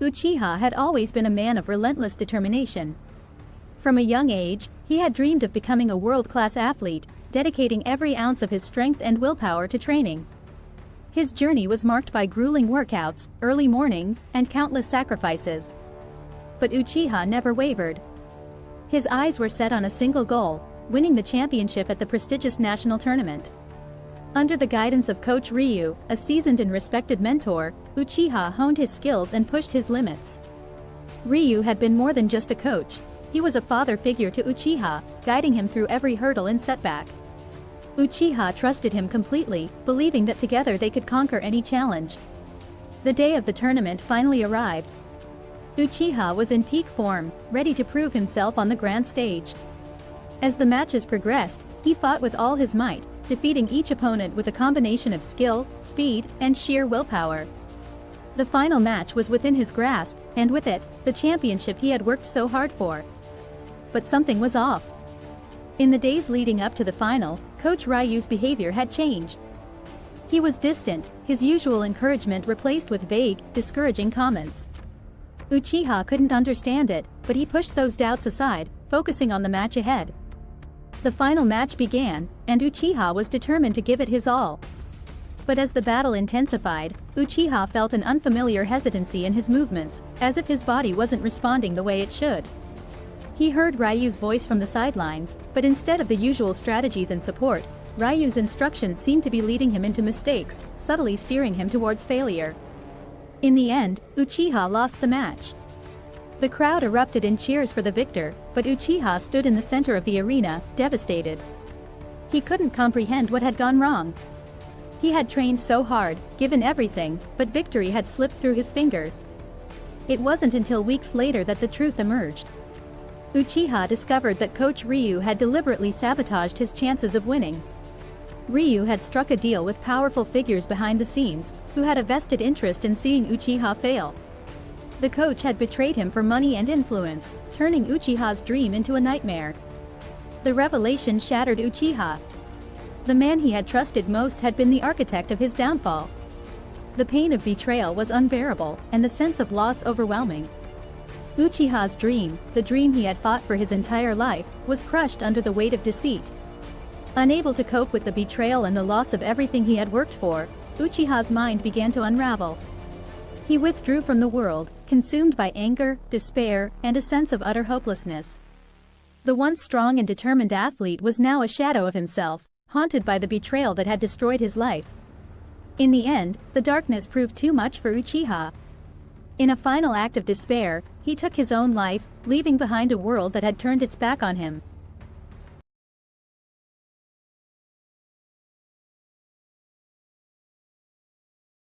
Uchiha had always been a man of relentless determination. From a young age, he had dreamed of becoming a world-class athlete, dedicating every ounce of his strength and willpower to training. His journey was marked by grueling workouts, early mornings, and countless sacrifices. But Uchiha never wavered. His eyes were set on a single goal: winning the championship at the prestigious national tournament. Under the guidance of Coach Ryu, a seasoned and respected mentor, Uchiha honed his skills and pushed his limits. Ryu had been more than just a coach. He was a father figure to Uchiha, guiding him through every hurdle and setback. Uchiha trusted him completely, believing that together they could conquer any challenge. The day of the tournament finally arrived. Uchiha was in peak form, ready to prove himself on the grand stage. As the matches progressed, he fought with all his might, defeating each opponent with a combination of skill, speed, and sheer willpower. The final match was within his grasp, and with it, the championship he had worked so hard for. But something was off. In the days leading up to the final, Coach Ryu's behavior had changed. He was distant, his usual encouragement replaced with vague, discouraging comments. Uchiha couldn't understand it, but he pushed those doubts aside, focusing on the match ahead. The final match began, and Uchiha was determined to give it his all. But as the battle intensified, Uchiha felt an unfamiliar hesitancy in his movements, as if his body wasn't responding the way it should. He heard Ryu's voice from the sidelines, but instead of the usual strategies and support, Ryu's instructions seemed to be leading him into mistakes, subtly steering him towards failure. In the end, Uchiha lost the match. The crowd erupted in cheers for the victor, but Uchiha stood in the center of the arena, devastated. He couldn't comprehend what had gone wrong. He had trained so hard, given everything, but victory had slipped through his fingers. It wasn't until weeks later that the truth emerged. Uchiha discovered that Coach Ryu had deliberately sabotaged his chances of winning. Ryu had struck a deal with powerful figures behind the scenes, who had a vested interest in seeing Uchiha fail. The coach had betrayed him for money and influence, turning Uchiha's dream into a nightmare. The revelation shattered Uchiha. The man he had trusted most had been the architect of his downfall. The pain of betrayal was unbearable, and the sense of loss overwhelming. Uchiha's dream, the dream he had fought for his entire life, was crushed under the weight of deceit. Unable to cope with the betrayal and the loss of everything he had worked for, Uchiha's mind began to unravel. He withdrew from the world, consumed by anger, despair, and a sense of utter hopelessness. The once strong and determined athlete was now a shadow of himself, haunted by the betrayal that had destroyed his life. In the end, the darkness proved too much for Uchiha. In a final act of despair, he took his own life, leaving behind a world that had turned its back on him.